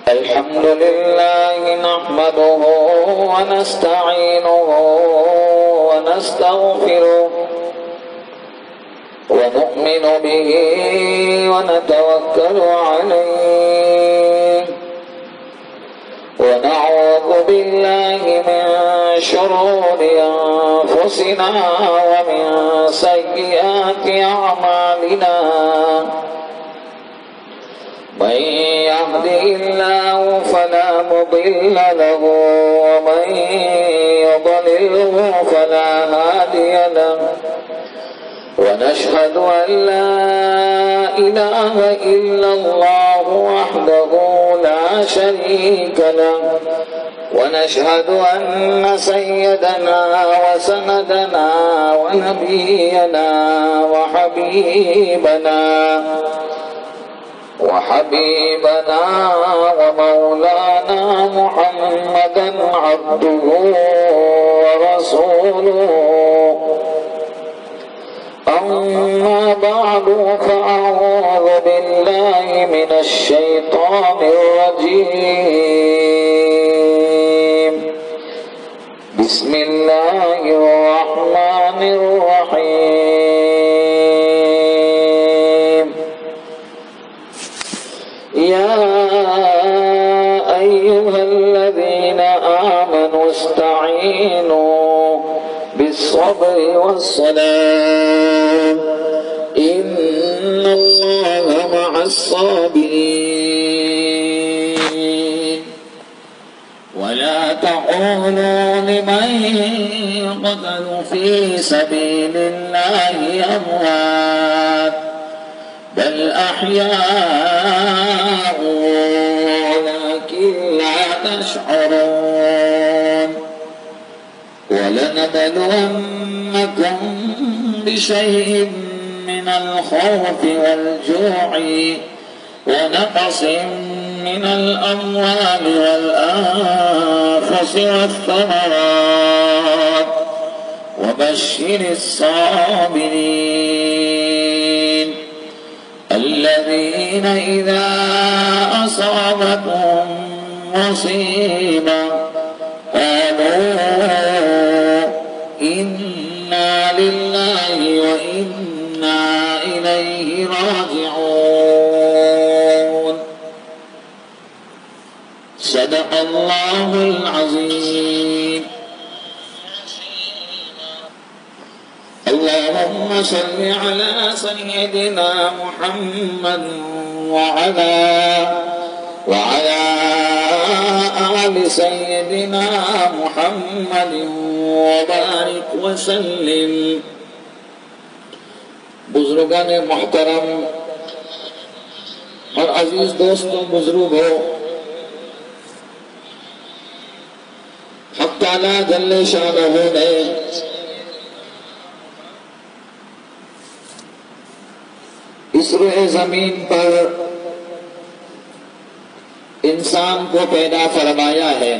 الحمد لله نحمده ونستعينه ونستغفره ونؤمن به ونتوكل عليه ونعوذ بالله من شرور أنفسنا ومن سيئات أعمالنا من يهده الله فلا مضل له ومن يضلله فلا هادي له ونشهد أن لا إله إلا الله وحده لا شريك له ونشهد أن سيدنا وسندنا ونبينا وحبيبنا ومولانا محمدا عبده ورسوله أما بعد فأعوذ بالله من الشيطان الرجيم بسم الله الرحمن الرحيم يا أيها الذين آمنوا استعينوا بالصبر والصلاة إن الله مع الصابرين ولا تقولوا لمن يقتل في سبيل الله أموات بل أحياء ولكن لا تشعرون ولنبلونكم بشيء من الخوف والجوع ونقص من الأموال والأنفس والثمرات وبشر الصابرين الذين إذا أصابتهم مصيبة قالوا إنا لله وإنا إليه راجعون صدق الله العظيم اللهم صل على سيدنا محمد وعلى آل سيدنا محمد وبارك وسلم بزرگان محترم اور عزیز دوستوں بزرگوں، حق تعالی جل شانہ نے اس روئے زمین پر انسان کو پیدا فرمایا ہے،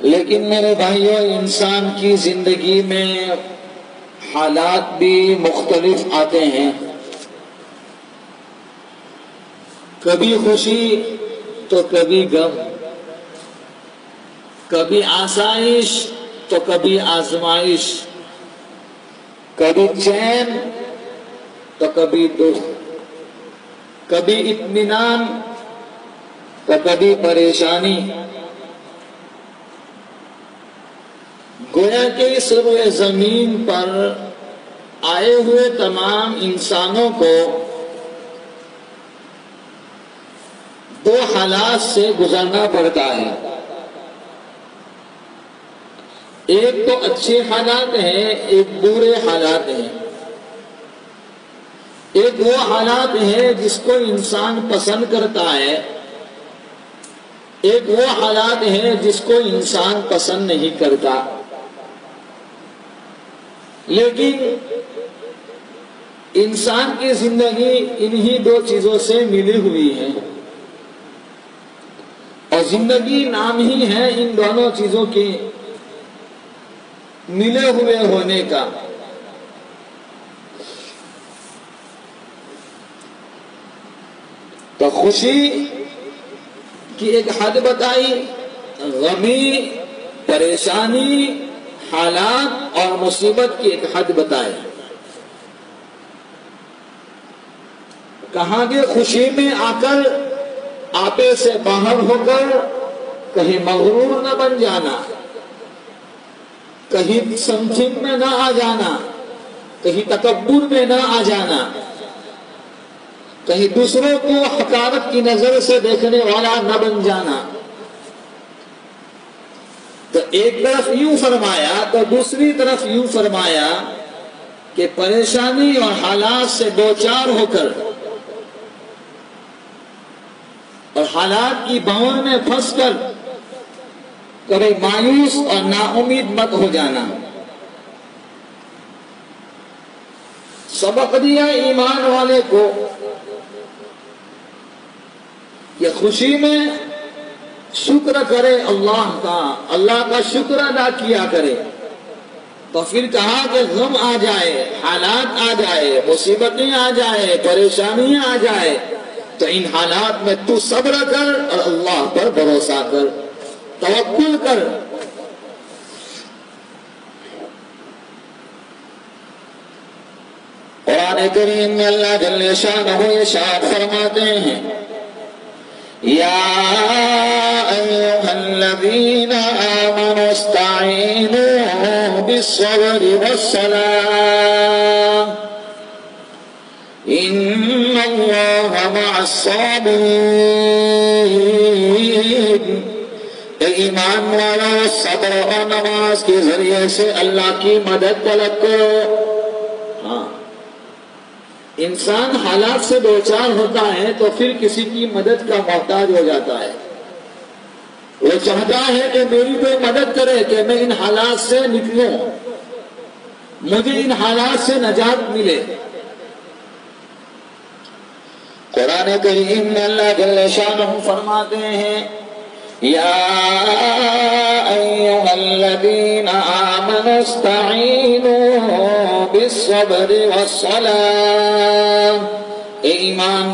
لیکن میرے بھائیوں انسان کی زندگی میں حالات بھی مختلف آتے ہیں، کبھی خوشی تو کبھی غم، کبھی آسائش تو کبھی آزمائش، کبھی چین تو کبھی دکھ، کبھی اطمینان تو کبھی پریشانی۔ گویا کہ اس روئے زمین پر آئے ہوئے تمام انسانوں کو دو حالات سے گزرنا پڑتا ہے، ایک تو اچھے حالات ہیں، ایک برے حالات ہیں۔ ایک وہ حالات ہیں جس کو انسان پسند کرتا ہے، ایک وہ حالات ہیں جس کو انسان پسند نہیں کرتا۔ لیکن انسان کی زندگی انہی دو چیزوں سے ملی ہوئی ہے، اور زندگی نام ہی ہے ان دونوں چیزوں کی ملے ہوئے ہونے کا۔ تو خوشی کی ایک حد بتائی، غمی، پریشانی، حالات اور مصیبت کی ایک حد بتائی. کہاں کہ خوشی میں آ کر آپے سے باہر ہو کر کہیں مغرور نہ بن جانا، کہیں سمجھن میں نہ آ جانا، کہیں تکبر میں نہ آ جانا، کہیں دوسروں کو حقارت کی نظر سے دیکھنے والا نہ بن جانا. تو ایک طرف یوں فرمایا تو دوسری طرف یوں فرمایا کہ پریشانی اور حالات سے دوچار ہو کر اور حالات کی بہن میں پھنس کر کبھی مایوس اور نا امید مت ہو جانا. سبق دیا ایمان والے کو کہ خوشی میں شکر کرے اللہ کا شکر ادا کیا کرے. تو پھر کہا کہ غم آ جائے، حالات آ جائے، مصیبتیں آ جائے، پریشانیاں آ جائے تو ان حالات میں تو صبر کر اور اللہ پر بھروسہ کر، توکل کر. قرآن کریم میں اللہ جل شانہ ارشاد فرماتے ہیں یا ایھا الذین آمنوا استعینوا بالصبر والصلاۃ ان اللہ مع الصابرین. ایمان والو، صبر اور نماز کے ذریعے سے اللہ کی مدد طلب کرو. ہاں، انسان حالات سے دوچار ہوتا ہے تو پھر کسی کی مدد کا محتاج ہو جاتا ہے. وہ چاہتا ہے کہ میری کوئی مدد کرے کہ میں ان حالات سے نکلوں، مجھے ان حالات سے نجات ملے. قرآن کریم میں اللہ جل شانہ فرماتے ہیں یا ایھا الذین آمنوا استعینوا بالصبر والصلاۃ. ایمان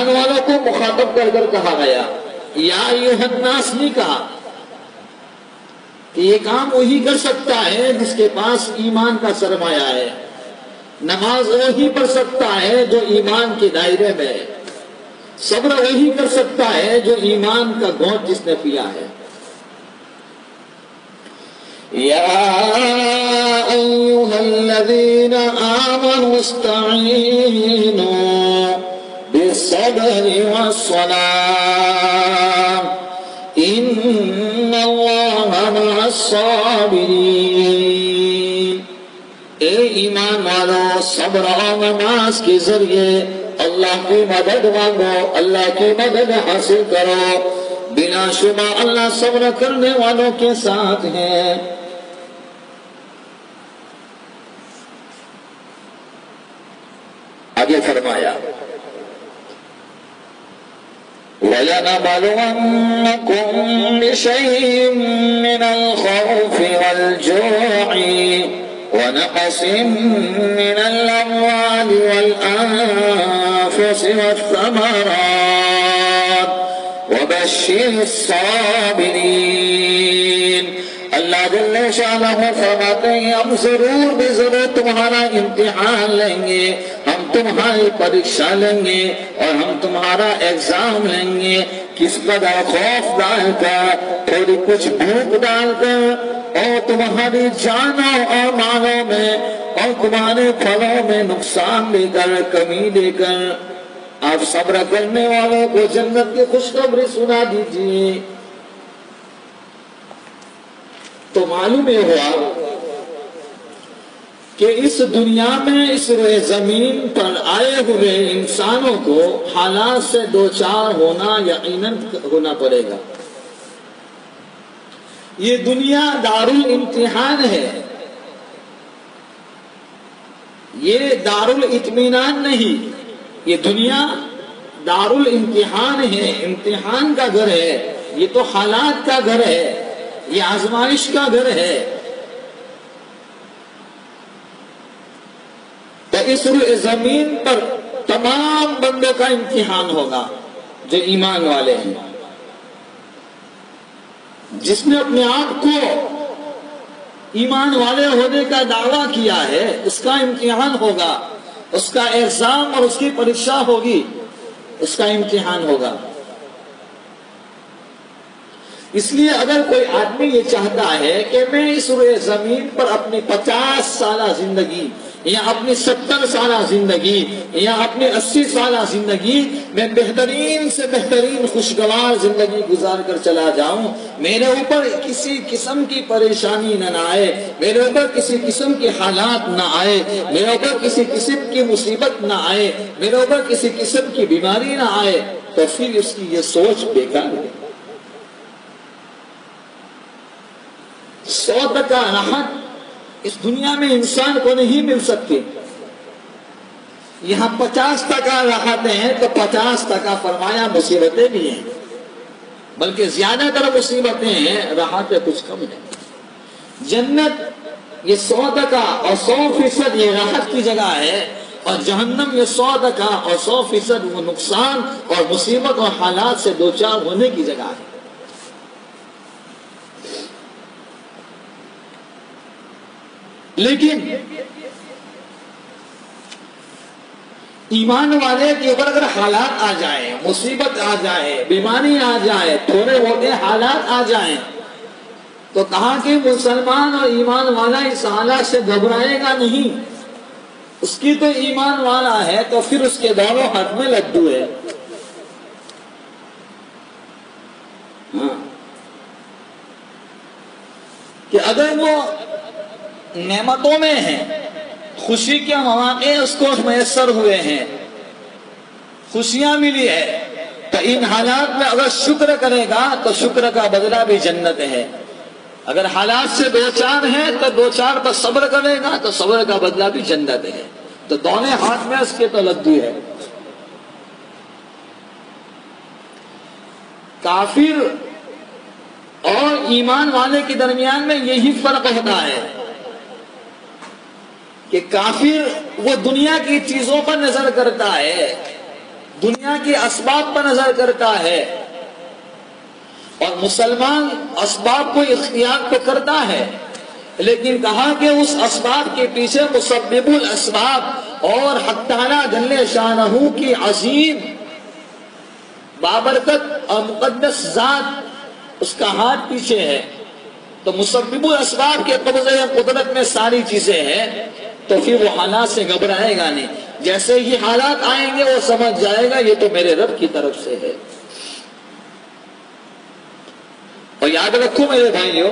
والوں کو مخاطب کر کر کہا گیا، یا ایھا الناس نہیں کہا کہ یہ کام وہی کر سکتا ہے جس کے پاس ایمان کا سرمایہ ہے. نماز وہی پڑھ سکتا ہے جو ایمان کے دائرے میں ہے. صبر وہی کر سکتا ہے جو ایمان کا گھونٹ جس نے پیا ہے. یا ایھا الذین آمنوا استعینوا بالصبر والصلاۃ ان اللہ مع الصابرین. اے ایمان والو، صبر اور نماز کے ذریعے اللہ کی مدد مانگو، اللہ کی مدد حاصل کرو. بلا شبہ اللہ صبر کرنے والوں کے ساتھ ہے. آگے فرمایا وَلَنَبْلُوَنَّكُمْ بِشَيْءٍ مِّنَ الْخَوْفِ وَالْجُوعِ وَنَقْصٍ مِّنَ الْأَمْوَالِ وَالْأَنفُسِ وَالثَّمَرَاتِ وَبَشِّرِ الصَّابِرِينَ. اللہ جل شانہ فرماتے ہیں ہم ضرور بے ضرور تمہارا امتحان لیں گے، ہم تمہاری پریکشا لیں گے اور ہم تمہارا ایگزام لیں گے. کس قدر خوف ڈال کر، تھوڑی کچھ بھوک ڈال کر، اور تمہاری جانوں اور مالوں میں اور تمہارے پھلوں میں نقصان دے کر، کمی دے کر آپ صبر کرنے والوں کو جنت کی خوشخبری سنا دیجیے. تو معلوم یہ ہوا کہ اس دنیا میں اس روئے زمین پر آئے ہوئے انسانوں کو حالات سے دوچار ہونا یقیناً ہونا پڑے گا. یہ دنیا دارالامتحان ہے، یہ دارالاطمینان نہیں. یہ دنیا دارالامتحان ہے، امتحان کا گھر ہے. یہ تو حالات کا گھر ہے، یہ آزمائش کا گھر ہے. تو اس روئے زمین پر تمام بندوں کا امتحان ہوگا جو ایمان والے ہیں. جس نے اپنے آپ کو ایمان والے ہونے کا دعویٰ کیا ہے اس کا امتحان ہوگا، اس کا ایگزام اور اس کی پریکشا ہوگی، اس کا امتحان ہوگا. اس لیے اگر کوئی آدمی یہ چاہتا ہے کہ میں اس روئے زمین پر اپنی 50 سالہ زندگی یا اپنی 70 سالہ زندگی یا اپنی 80 سالہ زندگی میں بہترین سے بہترین خوشگوار زندگی گزار کر چلا جاؤں، میرے اوپر کسی قسم کی پریشانی نہ آئے، میرے اوپر کسی قسم کے حالات نہ آئے، میرے اوپر کسی قسم کی مصیبت نہ آئے، میرے اوپر کسی قسم کی بیماری نہ آئے، تو پھر اس کی یہ سوچ بیکار ہے. 100% راحت اس دنیا میں انسان کو نہیں مل سکتی. یہاں 50% راحتیں ہیں تو 50% فرمایا مصیبتیں بھی ہیں، بلکہ زیادہ تر مصیبتیں ہیں، راحتیں کچھ کم ہیں. جنت یہ 100% اور 100% یہ راحت کی جگہ ہے، اور جہنم یہ 100% اور 100% وہ نقصان اور مصیبت اور حالات سے دوچار ہونے کی جگہ ہے. لیکن ایمان والے کے اوپر اگر حالات آ جائیں، مصیبت آ جائے، بیماری آ جائے، تھوڑے موٹے حالات آ جائیں، تو کہا کہ مسلمان اور ایمان والا اس حالات سے گھبرائے گا نہیں. اس کی تو ایمان والا ہے تو پھر اس کے دونوں ہاتھ میں لڈو ہے. کہ اگر وہ نعمتوں میں ہیں، خوشی کے مواقع اس کو میسر ہوئے ہیں، خوشیاں ملی ہے، تو ان حالات میں اگر شکر کرے گا تو شکر کا بدلہ بھی جنت ہے. اگر حالات سے دو چار ہیں تو دو چار پر صبر کرے گا تو صبر کا بدلہ بھی جنت ہے. تو دونوں ہاتھ میں اس کے تو لدو ہے. کافر اور ایمان والے کے درمیان میں یہی فرق ہوتا ہے کہ کافر وہ دنیا کی چیزوں پر نظر کرتا ہے، دنیا کے اسباب پر نظر کرتا ہے، اور مسلمان اسباب کو اختیار تو کرتا ہے، لیکن کہا کہ اس اسباب کے پیچھے مسبب الاسباب اور حق تعالی جل شانہ کی عظیم بابرکت اور مقدس ذات اس کا ہاتھ پیچھے ہے. تو مسبب الاسباب کے قبضے قدرت میں ساری چیزیں ہیں، تو پھر وہ حالات سے گھبرائے گا نہیں. جیسے ہی حالات آئیں گے وہ سمجھ جائے گا یہ تو میرے رب کی طرف سے ہے. اور یاد رکھو میرے بھائیوں،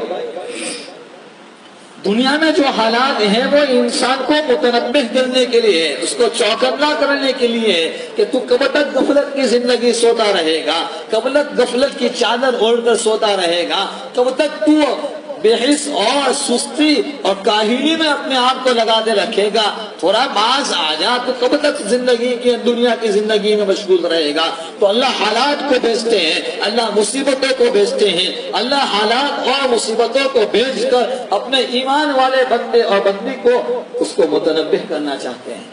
دنیا میں جو حالات ہیں وہ انسان کو متنبہ کرنے کے لیے، اس کو چوکنا کرنے کے لیے کہ تو کب تک غفلت کی زندگی سوتا رہے گا، کب تک غفلت کی چادر اوڑھ کر سوتا رہے گا، کب تک تو بے حس اور سستی اور کاہلی میں اپنے آپ کو لگاتے رکھے گا. تھوڑا باز آ جا تو کب تک زندگی کی دنیا کی زندگی میں مشغول رہے گا. تو اللہ حالات کو بھیجتے ہیں، اللہ مصیبتوں کو بھیجتے ہیں، اللہ حالات اور مصیبتوں کو بھیج کر اپنے ایمان والے بندے اور بندی کو اس کو متنبہ کرنا چاہتے ہیں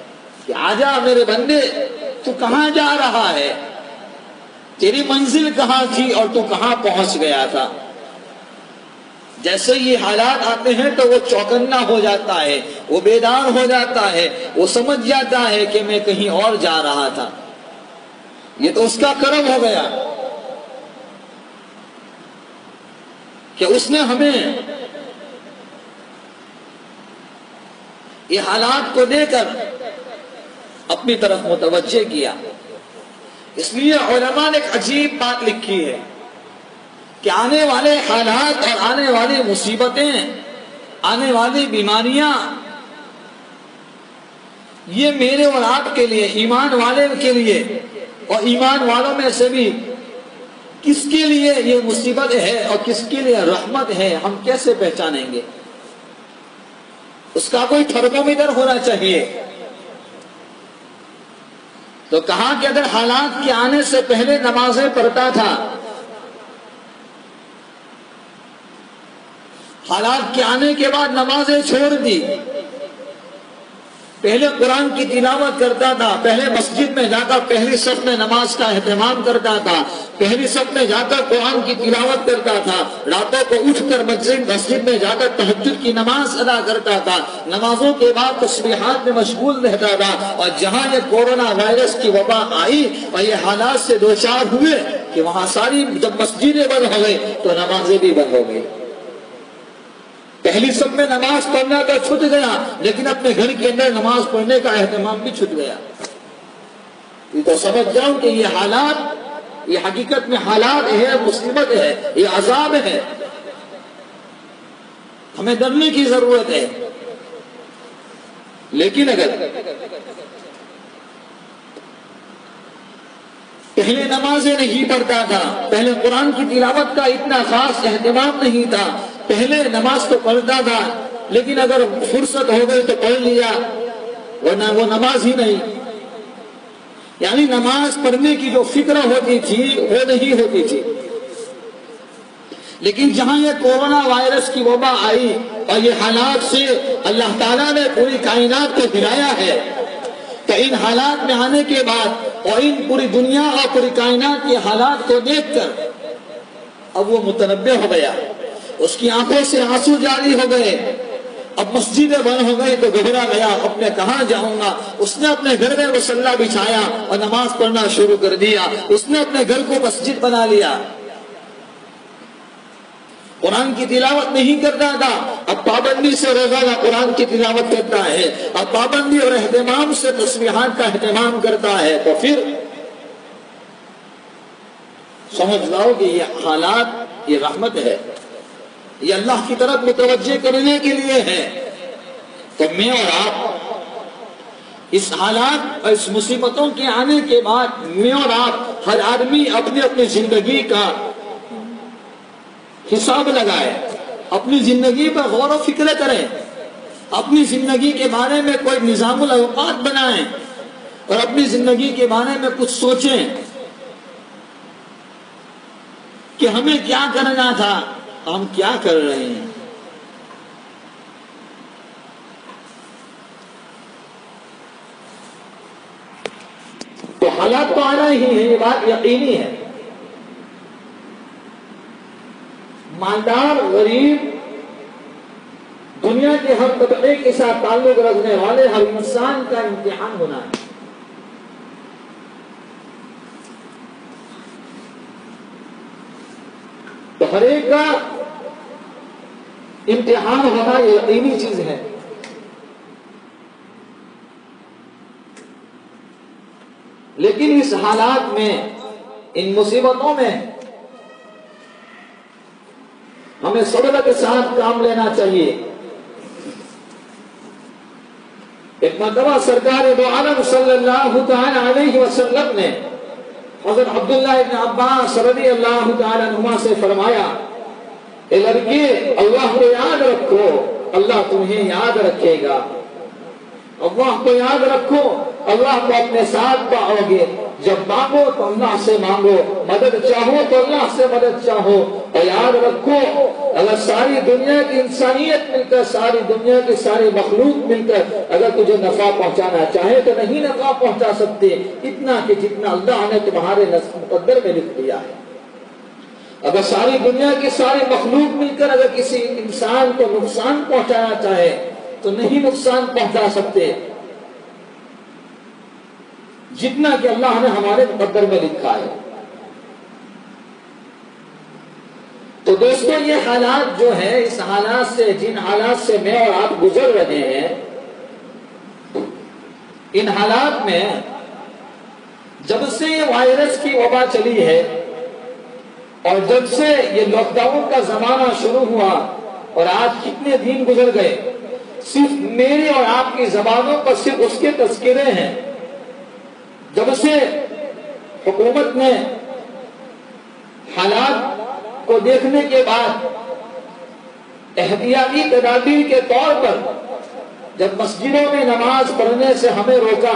کہ آجا میرے بندے، تو کہاں جا رہا ہے، تیری منزل کہاں تھی اور تو کہاں پہنچ گیا تھا. جیسے یہ حالات آتے ہیں تو وہ چوکنا ہو جاتا ہے، وہ بیدار ہو جاتا ہے، وہ سمجھ جاتا ہے کہ میں کہیں اور جا رہا تھا. یہ تو اس کا کرم ہو گیا کہ اس نے ہمیں یہ حالات کو دے کر اپنی طرف متوجہ کیا. اس لیے علماء نے ایک عجیب بات لکھی ہے کہ آنے والے حالات اور آنے والی مصیبتیں، آنے والی بیماریاں، یہ میرے اور آپ کے لیے، ایمان والے کے لیے اور ایمان والوں میں سے بھی کس کے لیے یہ مصیبت ہے اور کس کے لیے رحمت ہے، ہم کیسے پہچانیں گے؟ اس کا کوئی تھرمومیٹر ہونا چاہیے. تو کہا کہ اگر حالات کے آنے سے پہلے نمازیں پڑھتا تھا، حالات کے آنے کے بعد نمازیں چھوڑ دی، پہلے قرآن کی تلاوت کرتا تھا، پہلے مسجد میں جا کر پہلی صف میں نماز کا اہتمام کرتا تھا، پہلی صف میں جا کر قرآن کی تلاوت کرتا تھا، راتوں کو اٹھ کر مسجد میں جا کر تہجد کی نماز ادا کرتا تھا، نمازوں کے بعد تسبیحات میں مشغول رہتا تھا، اور جہاں یہ کورونا وائرس کی وبا آئی اور یہ حالات سے دوچار ہوئے کہ وہاں ساری جب مسجدیں بند ہو گئی تو نمازیں بھی بند ہو گئی۔ پہلی صف میں نماز پڑھنا تو چھٹ گیا، لیکن اپنے گھر کے اندر نماز پڑھنے کا اہتمام بھی چھٹ گیا۔ یہ تو سمجھ جاؤں کہ یہ حالات، یہ حقیقت میں حالات ہے، مصیبت ہے، یہ عذاب ہے، ہمیں ڈرنے کی ضرورت ہے۔ لیکن اگر پہلے نمازیں نہیں پڑھتا تھا، پہلے قرآن کی تلاوت کا اتنا خاص اہتمام نہیں تھا، پہلے نماز تو پڑھتا تھا لیکن اگر فرصت ہو گئی تو پڑھ لیا، ورنہ وہ نماز ہی نہیں، یعنی نماز پڑھنے کی جو فکر ہوتی تھی وہ نہیں ہوتی تھی۔ لیکن جہاں یہ کورونا وائرس کی وبا آئی اور یہ حالات سے اللہ تعالیٰ نے پوری کائنات کو ہلایا ہے، تو ان حالات میں آنے کے بعد اور ان پوری دنیا اور پوری کائنات کے حالات کو دیکھ کر اب وہ متنبہ ہو گیا، اس کی آنکھوں سے آنسو جاری ہو گئے، اب مسجدیں بند ہو گئی تو گھبرا گیا، اب میں کہاں جاؤں گا؟ اس نے اپنے گھر میں مصلی بچھایا اور نماز پڑھنا شروع کر دیا، اس نے اپنے گھر کو مسجد بنا لیا۔ قرآن کی تلاوت نہیں کرتا تھا، اب پابندی سے روزانہ قرآن کی تلاوت کرتا ہے، اب پابندی اور اہتمام سے تسبیحات کا اہتمام کرتا ہے، تو پھر سمجھ لاؤ کہ یہ حالات، یہ رحمت ہے، یہ اللہ کی طرف متوجہ کرنے کے لیے ہے۔ تو میں اور آپ اس حالات اور اس مصیبتوں کے آنے کے بعد میں اور آپ ہر آدمی اپنی اپنی زندگی کا حساب لگائے، اپنی زندگی پر غور و فکر کریں، اپنی زندگی کے بارے میں کوئی نظام الاوقات بنائیں اور اپنی زندگی کے بارے میں کچھ سوچیں کہ ہمیں کیا کرنا تھا، ہم کیا کر رہے ہیں۔ تو حالات تو آنا ہی ہے، یہ بات یقینی ہے۔ مالدار، غریب، دنیا کے ہر طبقے کے ساتھ تعلق رکھنے والے ہر انسان کا امتحان ہونا ہے۔ تو ہر ایک کا امتحان ہونا یہ یقینی چیز ہے۔ لیکن اس حالات میں، ان مصیبتوں میں ہمیں صبر کے ساتھ کام لینا چاہیے۔ ایک مرتبہ سرکار دو عالم صلی اللہ تعالی علیہ وسلم نے حضرت عبداللہ ابن عباس رضی اللہ تعالی عنہما سے فرمایا، اے لڑکے، اللہ کو یاد رکھو، اللہ تمہیں یاد رکھے گا۔ اللہ کو یاد رکھو، اللہ کو اپنے ساتھ پاؤ گے۔ جب مانگو تو اللہ سے مانگو، مدد چاہو تو اللہ سے مدد چاہو، اور یاد رکھو اگر ساری دنیا کی انسانیت مل کر، ساری دنیا کی ساری مخلوق مل کر اگر تجھے نفع پہنچانا چاہے تو نہیں نفع پہنچا سکتے، اتنا کہ جتنا اللہ نے تمہارے مقدر میں لکھ دیا ہے۔ اگر ساری دنیا کی ساری مخلوق مل کر اگر کسی انسان کو نقصان پہنچانا چاہے تو نہیں نقصان پہنچا سکتے، جتنا کہ اللہ نے ہمارے مقدر میں لکھا ہے۔ تو دوستو، یہ حالات جو ہے، اس حالات سے، جن حالات سے میں اور آپ گزر رہے ہیں، ان حالات میں جب سے یہ وائرس کی وبا چلی ہے اور جب سے یہ لاک ڈاؤن کا زمانہ شروع ہوا اور آج کتنے دن گزر گئے، صرف میری اور آپ کی زبانوں پر صرف اس کے تذکرے ہیں۔ جب سے حکومت نے حالات کو دیکھنے کے بعد احتیاطی تدابیر کے طور پر جب مسجدوں میں نماز پڑھنے سے ہمیں روکا،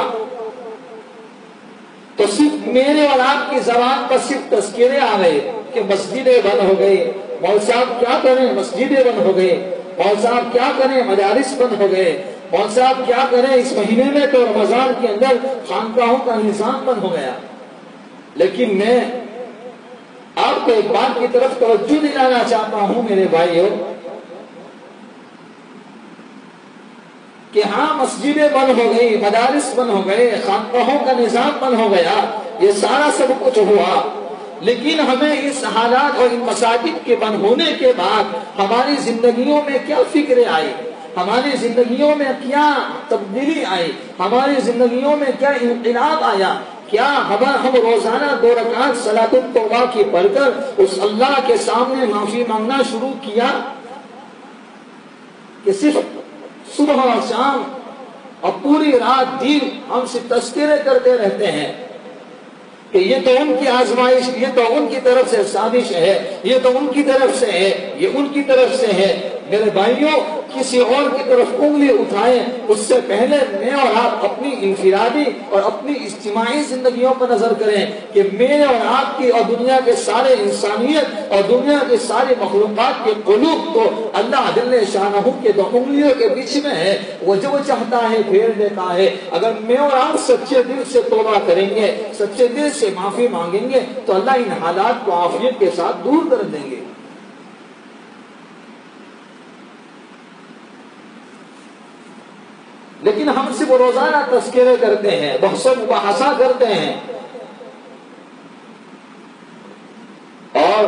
تو صرف میرے اور آپ کی زبان پر صرف تذکرے آ گئے کہ مسجدیں بند ہو گئی، مول صاحب کیا کریں، مسجدیں بند ہو گئی، مول صاحب کیا کریں، مدارس بند ہو گئے، کون صاحب کیا کریں، اس مہینے میں تو رمضان کے اندر خانقاہوں کا نظام بند ہو گیا. لیکن میں آپ کو ایک بات کی طرف توجہ دلانا چاہتا ہوں میرے بھائیوں کہ ہاں مسجدیں بند ہو گئی، مدارس بند ہو گئے، خانقاہوں کا نظام بند ہو گیا، یہ سارا سب کچھ ہوا، لیکن ہمیں اس حالات اور ان مساجد کے بند ہونے کے بعد ہماری زندگیوں میں کیا فکریں آئی، ہماری زندگیوں میں کیا تبدیلی آئی، ہماری زندگیوں میں کیا انقلاب آیا. کیا ہم روزانہ 2 رکعت صلاۃ التوبہ کی پڑھ کر اس اللہ کے سامنے معافی مانگنا شروع کیا کہ صرف صبح اور شام اور پوری رات دن ہم سے تذکرے کرتے رہتے ہیں کہ یہ تو ان کی آزمائش، یہ تو ان کی طرف سے سازش ہے، یہ تو ان کی طرف سے ہے، یہ ان کی طرف سے ہے. میرے بھائیوں کسی اور کی طرف انگلی اٹھائیں اس سے پہلے میں اور آپ اپنی انفرادی اور اپنی اجتماعی زندگیوں پر نظر کریں کہ میرے اور آپ کی اور دنیا کے سارے انسانیت اور دنیا کے سارے مخلوقات کے قلوب کو اللہ جل شانہ کے 2 انگلیوں کے بیچ میں ہے، وہ جو چاہتا ہے پھیر دیتا ہے. اگر میں اور آپ سچے دل سے توبہ کریں گے، سچے دل سے معافی مانگیں گے تو اللہ ان حالات کو عافیت کے ساتھ دور کر دیں گے. لیکن ہم صرف روزانہ تذکرے کرتے ہیں، بحث و مباحثہ کرتے ہیں، اور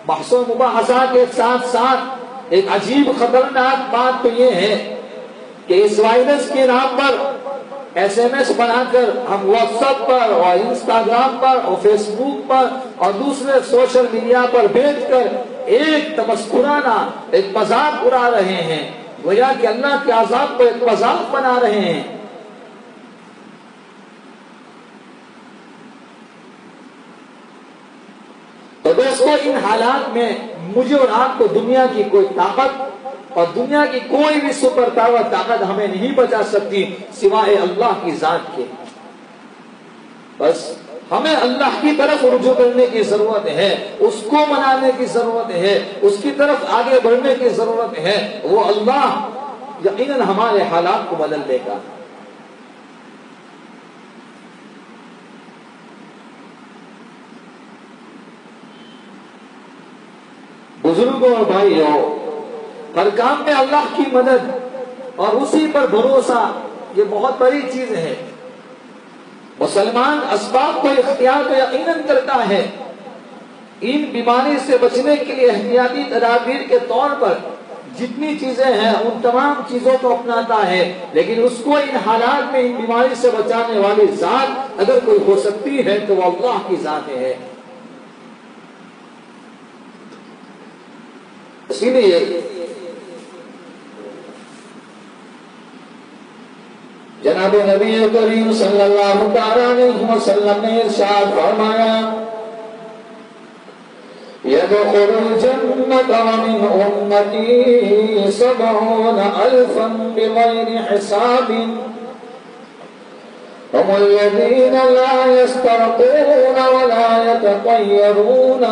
بحث و مباحثہ کے ساتھ ساتھ ایک عجیب خطرناک بات تو یہ ہے کہ اس وائرس کے نام پر SMS بنا کر ہم واٹس ایپ پر اور انسٹاگرام پر اور فیس بک پر اور دوسرے سوشل میڈیا پر بھیج کر ایک تمسخرانہ ایک مذاق اڑا رہے ہیں، گویا کہ اللہ کے عذاب کو ایک مذاق بنا رہے ہیں. تو دوستو ان حالات میں مجھے اور آپ کو دنیا کی کوئی طاقت اور دنیا کی کوئی بھی سپر پاور طاقت ہمیں نہیں بچا سکتی سوائے اللہ کی ذات کے. بس ہمیں اللہ کی طرف رجوع کرنے کی ضرورت ہے، اس کو منانے کی ضرورت ہے، اس کی طرف آگے بڑھنے کی ضرورت ہے. وہ اللہ یقیناً ہمارے حالات کو بدل دے گا. بزرگوں اور بھائیوں، ہر کام میں اللہ کی مدد اور اسی پر بھروسہ یہ بہت بڑی چیز ہے. مسلمان اسباب کو اختیار تو یقیناً کرتا ہے، ان بیماری سے بچنے کے لیے احتیاطی تدابیر کے طور پر جتنی چیزیں ہیں ان تمام چیزوں کو اپناتا ہے، لیکن اس کو ان حالات میں ان بیماری سے بچانے والی ذات اگر کوئی ہو سکتی ہے تو وہ اللہ کی ذات ہے. اسی لیے جناب نبی کریم صلی اللہ علیہ وسلم نے ارشاد فرمایا يدخل الجنة ومن أمتي 70,000 بغير حساب هم الذين لا يسترقون ولا يتطيرون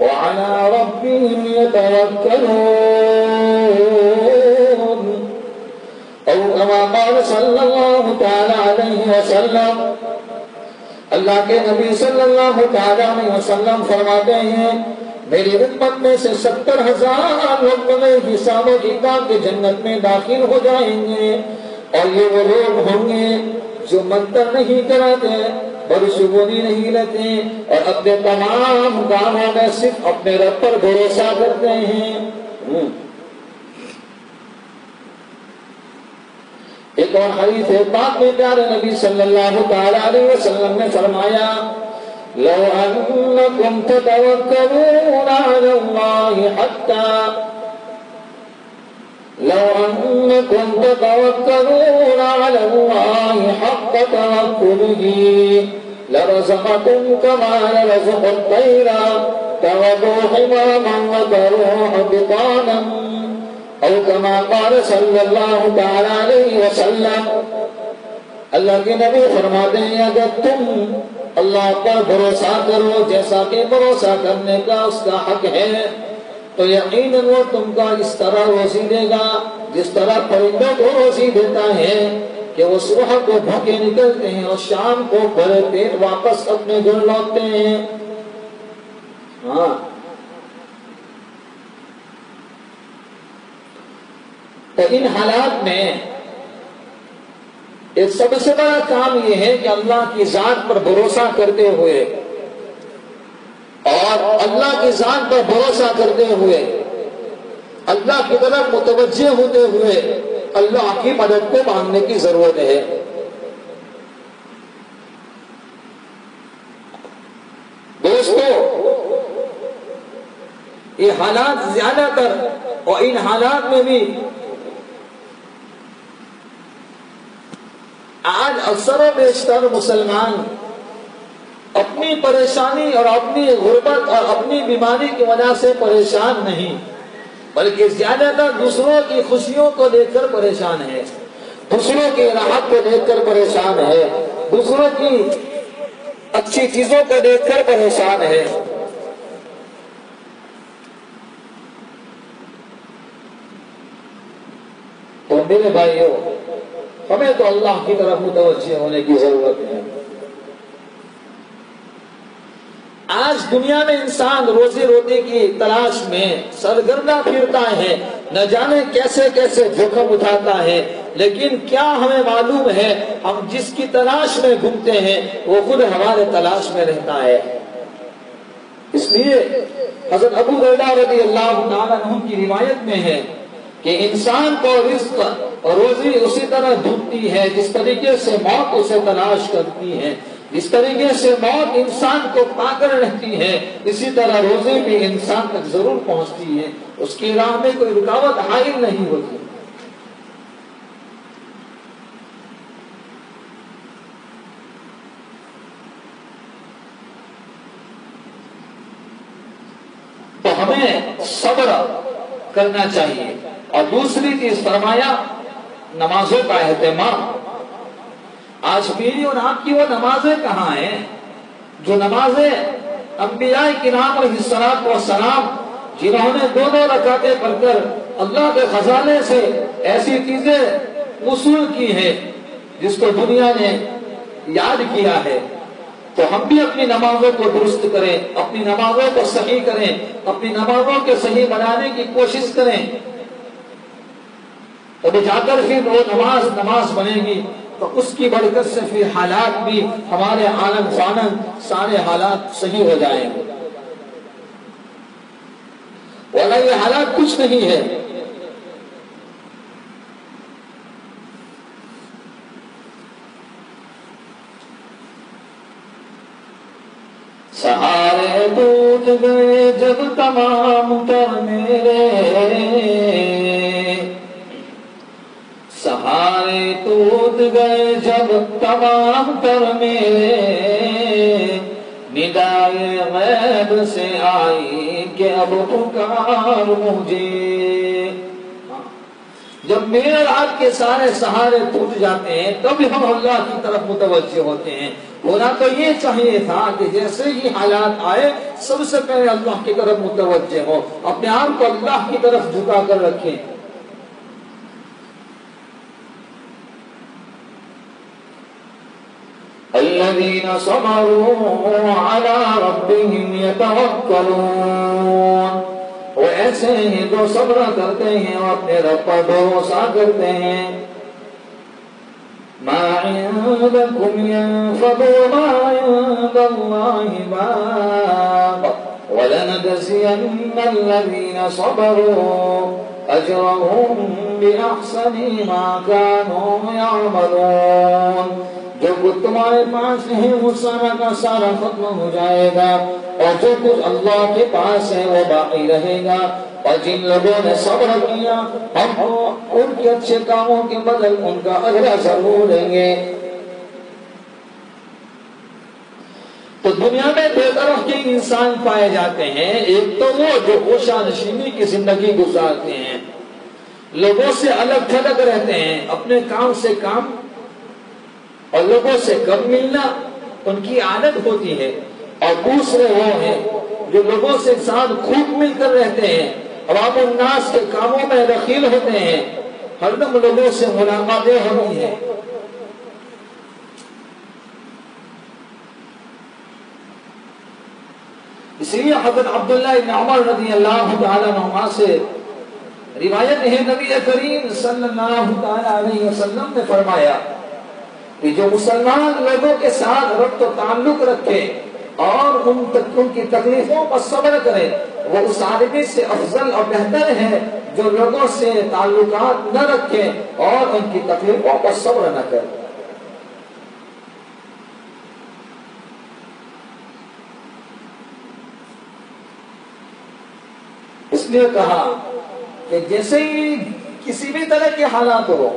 وعلى ربهم يتوكلون أو كما قال صلى الله تعالى عليه وسلم. اللہ کے نبی صلی اللہ علیہ وسلم فرماتے ہیں میری امت میں سے 70,000 لوگ بغیر حساب و کتاب کے جنت میں داخل ہو جائیں گے، اور یہ وہ لوگ ہوں گے جو منتر نہیں کراتے، برشگونی نہیں لیتے، اور اپنے تمام کاموں میں صرف اپنے رب پر بھروسہ کرتے ہیں. ایک اور حدیث ہے پاک میں پیارے نبی صلی اللہ تعالی علیہ وسلم نے فرمایا لو انکم تتوکلون علی اللہ حتی لو انکم تتوکلون علی اللہ حق توکلہ لرزقکم کما يرزق الطیر تغدو حماما وتروح بطانا او کما قال صلی اللہ تعالی علیہ وسلم. اللہ کے نبی فرماتے ہیں اگر تم اللہ پر بھروسہ کرو جیسا کہ بھروسہ کرنے کا اس کا حق ہے تو یقیناً وہ تم کا اس طرح روزی دے گا جس طرح پرندوں کو روزی دیتا ہے کہ وہ صبح کو بھوکے نکلتے ہیں اور شام کو بھرے پیٹ واپس اپنے گھر لوٹتے ہیں. ہاں تو ان حالات میں ایک سب سے بڑا کام یہ ہے کہ اللہ کی ذات پر بھروسہ کرتے ہوئے اور اللہ کی ذات پر بھروسہ کرتے ہوئے اللہ کی طرف متوجہ ہوتے ہوئے اللہ کی مدد کو مانگنے کی ضرورت ہے. دوستو یہ حالات زیادہ تر اور ان حالات میں بھی آج اکثر و بیشتر مسلمان اپنی پریشانی اور اپنی غربت اور اپنی بیماری کی وجہ سے پریشان نہیں بلکہ زیادہ تر دوسروں کی خوشیوں کو دیکھ کر پریشان ہے, دوسروں کی راحت کو دیکھ کر پریشان ہے, دوسروں کی اچھی چیزوں کو دیکھ کر پریشان ہے. تو میرے بھائیوں ہمیں تو اللہ کی طرف متوجہ ہونے کی ضرورت ہے. آج دنیا میں انسان روزی روٹی کی تلاش میں سرگردہ پھرتا ہے, نہ جانے کیسے کیسے جوخم اٹھاتا ہے, لیکن کیا ہمیں معلوم ہے ہم جس کی تلاش میں گھومتے ہیں وہ خود ہمارے تلاش میں رہتا ہے. اس لیے حضرت ابو ہریرہ رضی اللہ تعالیٰ عنہ کی روایت میں ہے کہ انسان کو رزق اور روزی اسی طرح ڈھونڈتی ہے جس طریقے سے موت اسے تلاش کرتی ہے, جس طریقے سے موت انسان کو پا کر رہتی ہے اسی طرح روزی بھی انسان تک ضرور پہنچتی ہے, اس کی راہ میں کوئی رکاوٹ حائل نہیں ہوتی. تو ہمیں صبر کرنا چاہیے. اور دوسری چیز فرمایا نمازوں کا اہتمام. آج میری اور آپ کی وہ نمازیں کہاں ہیں جو نمازیں انبیاء کرام علیہ الصلوۃ والسلام جنہوں نے 2 رکعتیں پڑھ کر اللہ کے خزانے سے ایسی چیزیں وصول کی ہیں جس کو دنیا نے یاد کیا ہے. تو ہم بھی اپنی نمازوں کو درست کریں, اپنی نمازوں کو صحیح کریں, اپنی نمازوں کے صحیح بنانے کی کوشش کریں. تو جا کر پھر وہ نماز بنے گی تو اس کی برکت سے پھر حالات بھی ہمارے آنن فانن سارے حالات صحیح ہو جائیں گے. ورنہ یہ حالات کچھ نہیں ہے. سہارے ٹوٹ گئے جب تمام تر میرے, سہارے ٹوٹ گئے جب تمام تر میرے, ندائے غیب سے آئی کہ اب پکار مجھے. جب میرے رات کے سارے سہارے ٹوٹ جاتے ہیں تب ہم اللہ کی طرف متوجہ ہوتے ہیں. ہونا تو یہ چاہیے تھا کہ جیسے ہی حالات آئے سب سے پہلے اللہ کی طرف متوجہ ہو, اپنے آپ کو اللہ کی طرف جھکا کر رکھیں. الذين صبروا على ربهم يتوكلون, وہ ایسے ہیں جو صبر کرتے ہیں اور اپنے رب پر بھروسہ کرتے ہیں. ما عندكم ينفد وما عند الله باق ولنجزين الذين صبروا أجرهم بأحسن ما كانوا يعملون. جو کچھ تمہارے پاس ہے وہ سارا کا سارا ختم ہو جائے گا اور جو کچھ اللہ کے پاس ہے وہ باقی رہے گا. اور جن لوگوں نے صبر کیا ہم ان کے اچھے کاموں کے بدل ان کا اجر ضرور دیں گے. تو دنیا میں بے طرح کے انسان پائے جاتے ہیں. ایک تو وہ جو گوشہ نشینی کی زندگی گزارتے ہیں, لوگوں سے الگ تھلگ رہتے ہیں, اپنے کام سے کام اور لوگوں سے کم ملنا ان کی عادت ہوتی ہے. اور دوسرے وہ ہیں جو لوگوں سے ساتھ خوب مل کر رہتے ہیں, عوام الناس کے کاموں میں دخیل ہوتے ہیں, ہر دم لوگوں سے ملاقاتیں ہونی ہیں. اس لیے حضرت عبداللہ ابن عمر رضی اللہ تعالیٰ عنہما سے روایت ہے نبی کریم صلی اللہ تعالیٰ علیہ وسلم نے فرمایا کہ جو مسلمان لوگوں کے ساتھ ربط و تعلق رکھے اور ان کی تکلیفوں پر صبر کرے وہ اس آدمی سے افضل اور بہتر ہے جو لوگوں سے تعلقات نہ رکھے اور ان کی تکلیفوں پر صبر نہ کرے. اس لیے کہا کہ جیسے ہی کسی بھی طرح کے حالات ہو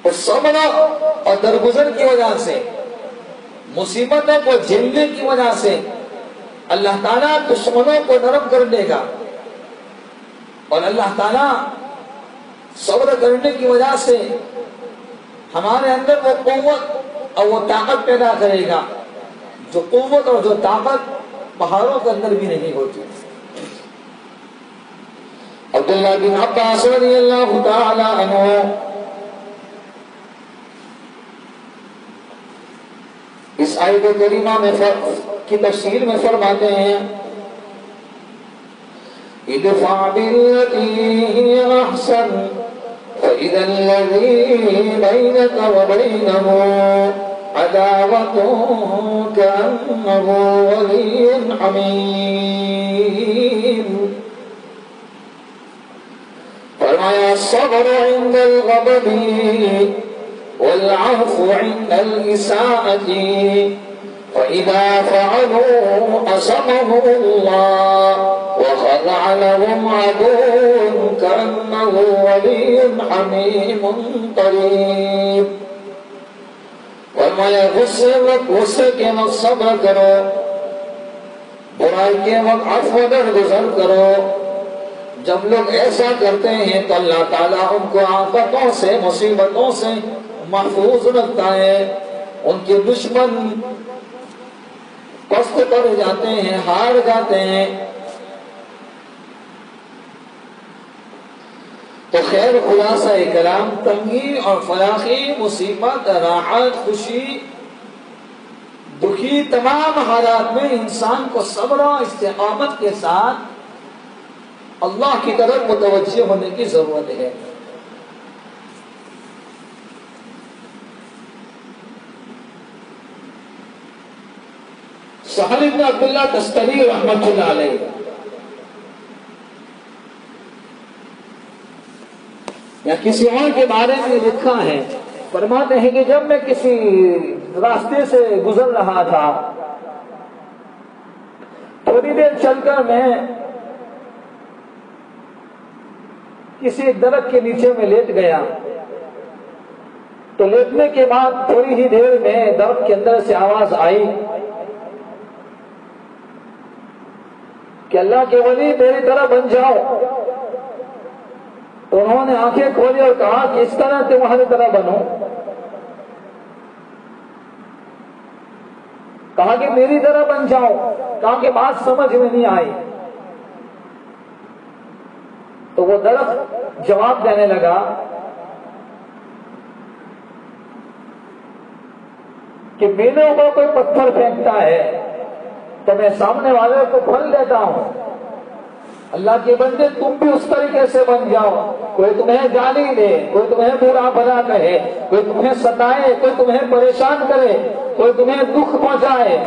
اس صبر اور درگزر کی وجہ سے مصیبتوں کو جھیلنے کی وجہ سے اللہ تعالیٰ دشمنوں کو نرم کر دے گا اور اللہ تعالیٰ صبر کرنے کی وجہ سے ہمارے اندر وہ قوت اور وہ طاقت پیدا کرے گا جو قوت اور جو طاقت پہاڑوں کے اندر بھی نہیں ہوتی. عبداللہ بن عباس رضی اللہ تعالی عنہ اس آیت کریمہ میں کی تفسیر میں فرماتے ہیں ادفع بالتي هي احسن فاذا الذي بينك وبينه عداوة كأنه ولي حميم. فرمایا الصبر عند الغضب والعفو عند الإساءة فإذا فعلوا أصمهم الله وخضع لهم عدو كأنه ولي حميم قريب. فرمایا غصے کے وقت صبر کرو، برائی کے وقت عفو درگزر کرو. جب لوگ ایسا کرتے ہیں تو اللہ تعالیٰ ان کو آفتوں سے مصیبتوں سے محفوظ رکھتا ہے. ان کے دشمن پست پڑ جاتے ہیں، ہار جاتے ہیں. تو خیر خلاصہ کلام تنگی اور فراخی، مصیبت، راحت، خوشی، دکھی، تمام حالات میں انسان کو صبر و استقامت کے ساتھ اللہ کی طرف متوجہ ہونے کی ضرورت ہے. سہل بن عبداللہ تستری رحمۃ اللہ علیہ یا کسی اور کے بارے میں لکھا ہے، فرماتے ہیں کہ جب میں کسی راستے سے گزر رہا تھا، تھوڑی دیر چل کر میں کسی ایک درخت کے نیچے میں لیٹ گیا. تو لیٹنے کے بعد تھوڑی ہی دیر میں درخت کے اندر سے آواز آئی کہ اللہ کے ولی میری طرح بن جاؤ. تو انہوں نے آنکھیں کھولی اور کہا کہ اس طرح تمہاری طرح بنو. کہا کہ میری طرح بن جاؤ. کہا کہ بات سمجھ میں نہیں آئی. تو وہ درخت جواب دینے لگا کہ میرے اوپر کوئی پتھر پھینکتا ہے تو میں سامنے والے کو پھل دیتا ہوں. اللہ کے بندے تم بھی اس طریقے سے بن جاؤ. کوئی تمہیں گالی دے، کوئی تمہیں برا بھلا کہے، کوئی تمہیں ستائے، کوئی تمہیں پریشان کرے، کوئی تمہیں دکھ پہنچائے،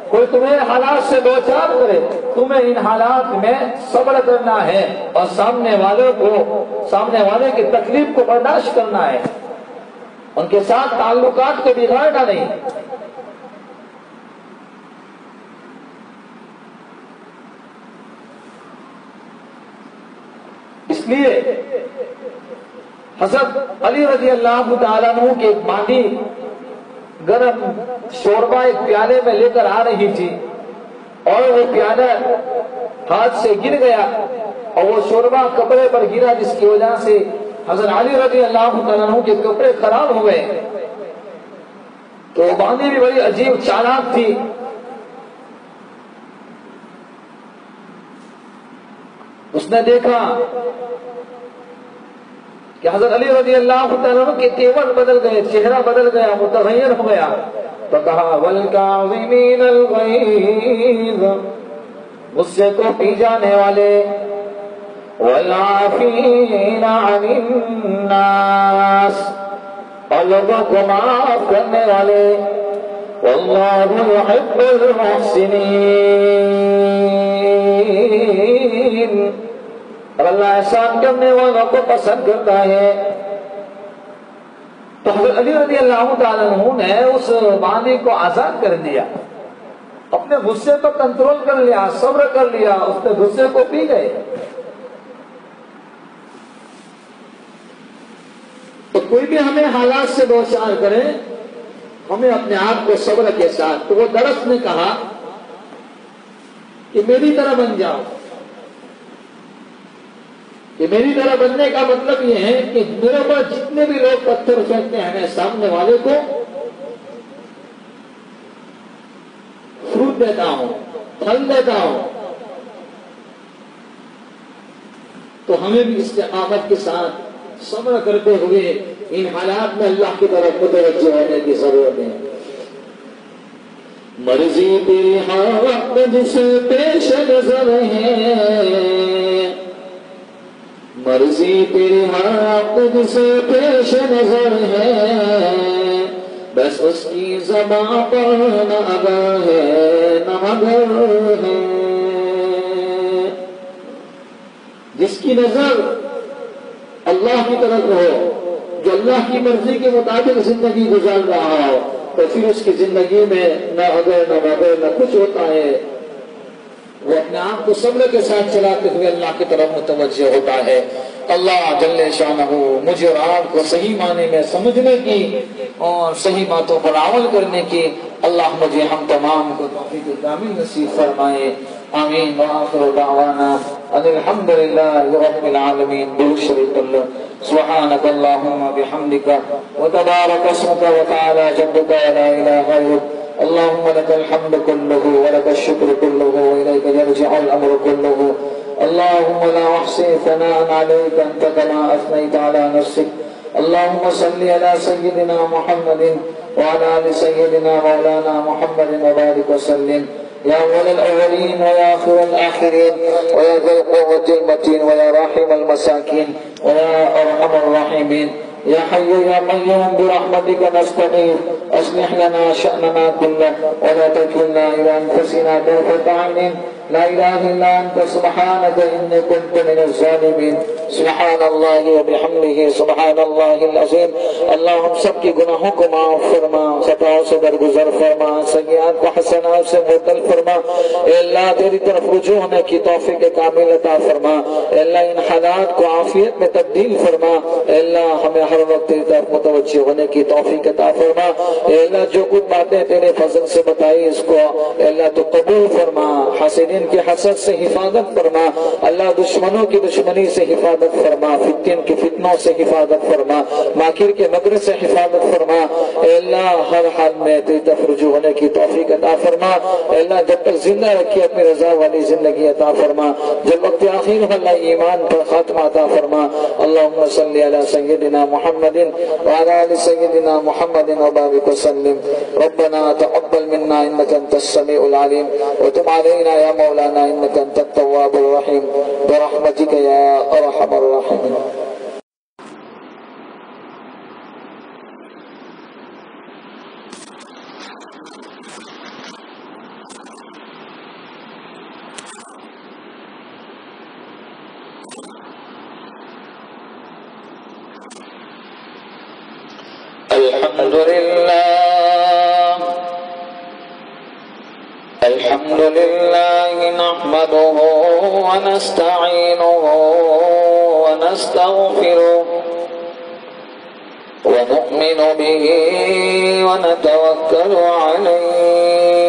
کوئی تمہیں حالات سے دو چار کرے، تمہیں ان حالات میں صبر کرنا ہے اور سامنے والے کی تکلیف کو برداشت کرنا ہے. ان کے ساتھ تعلقات کو بگاڑنا نہیں. اس لیے حضرت علی رضی اللہ تعالیٰ عنہ کے ایک ماں گرم شوربہ ایک پیالے میں لے کر آ رہی تھی اور وہ پیالہ ہاتھ سے گر گیا اور وہ شوربہ کپڑے پر گرا، جس کی وجہ سے حضرت علی رضی اللہ تعالیٰ عنہ کے کپڑے خراب ہو گئے. تو وہ باندھی بھی بڑی عجیب چالاک تھی. اس نے دیکھا کہ حضرت علی رضی اللہ تعالیٰ کے تیور بدل گئے، چہرہ بدل گیا، متغیر ہو گیا، تو کہا وَالْكَاظِمِينَ الْغَيْظَ، غصے کو پی جانے والے، وَالْعَافِينَ عَنِ النَّاسِ، اور لوگوں کو معاف کرنے والے، وَاللَّهُ يُحِبُّ الْمُحْسِنِينَ، اور اللہ احسان کرنے والوں کو پسند کرتا ہے۔ تو حضرت علی رضی اللہ تعالیٰ عنہ نے اس بانی کو آزاد کر دیا، اپنے غصے کو کنٹرول کر لیا، صبر کر لیا، اس کے غصے کو پی گئے۔ تو کوئی بھی ہمیں حالات سے دو چار کرے، ہمیں اپنے آپ کو صبر کے ساتھ، تو وہ درخت نے کہا کہ میری طرح بن جاؤ، کہ میری طرح بننے کا مطلب یہ ہے کہ میرے پاس جتنے بھی لوگ پتھر پھینکتے ہیں میں سامنے والے کو فروٹ دیتا ہوں، پھل دیتا ہوں۔ تو ہمیں بھی استقامت کے ساتھ صبر کرتے ہوئے ان حالات میں اللہ کی طرف متوجہ ہونے کی ضرورت ہے۔ مرضی تیری ہر وقت جسے پیش نظر ہے، مرضی تیری ہر وقت جسے پیش نظر ہے، بس اس کی زباں پر نہ اگر ہے نہ مگر ہے۔ جس کی نظر اللہ کی طرف ہو، جو اللہ کی مرضی کے مطابق زندگی گزار رہا ہو، تو پھر اس کی زندگی میں نہ اگر نہ مگر نہ کچھ ہوتا ہے، وہ اپنے آپ کو صبر کے ساتھ چلاتے ہوئے اللہ کی طرف متوجہ ہوتا ہے۔ اللہ جل شانہ مجھے اور آپ کو صحیح معنی میں سمجھنے کی اور صحیح باتوں پر عمل کرنے کی اللہ مجھے ہم تمام کو توفیق کامل نصیب فرمائے، آمین۔ وآخر دعوانا ان الحمد للہ رب العالمین، درود شریف اللہ۔ سبحانک اللہم بحمدک وتبارک اسمک وتعالی جدک ولا الہ غیرک، اللهم لك الحمد كله ولك الشكر كله وإليك يرجع الأمر كله، اللهم لا أحصي ثناء عليك أنت كما أثنيت على نفسك، اللهم صل على سيدنا محمد وعلى آل سيدنا مولانا محمد وبارك وسلم، يا أول الأولين ويا آخر الآخرين ويا ذا القوة المتين ويا راحم المساكين ويا أرحم الراحمين، يا حي يا قيوم برحمتك نستغيث، اصلح لنا شأننا كله ولا تكلنا إلى أنفسنا طرفة عين، لا إله إلا أنت سبحانك إني كنت من الظالمين۔ سبحان اللہ وبحمدہ سبحان اللہ العظیم۔ اللہ ہم سب کی گناہوں کو معاف فرما، خطاؤں سے درگزر فرما، سیئات کو حسنات سے مبدل فرما، اے اللہ تیری طرف رجوع ہونے کی توفیق کامل عطا فرما، اے اللہ ان حالات کو عافیت میں تبدیل فرما، اے اللہ ہمیں ہر وقت تیری طرف متوجہ ہونے کی توفیق عطا فرما، اے اللہ جو کچھ باتیں تیرے فضل سے بتائی اس کو اے اللہ تو قبول فرما، حاسدین کی حسد سے حفاظت فرما، اللہ دشمنوں کی دشمنی سے حفاظت فرما، فتن کی فتنوں سے حفاظت فرما، ماکر کے مکر سے حفاظت فرما، اے اللہ ہر حال میں تیری طرف رجوع ہونے کی توفیق عطا فرما، اے اللہ جب تک زندہ رکھی اپنی رضا والی زندگی عطا فرما، جب وقت آخر ہو اللہ ایمان پر خاتمہ عطا فرما۔ اللہم صلی علی سیدنا محمد وعلی آل سیدنا محمد وبارک وسلم۔ ربنا تقبل منا انك انت السميع العليم وتب علينا يا مولانا انك انت التواب الرحيم برحمتك يا ارحم الراحمين۔ الحمد لله نحمده ونستعينه ونستغفره ونؤمن به ونتوكل عليه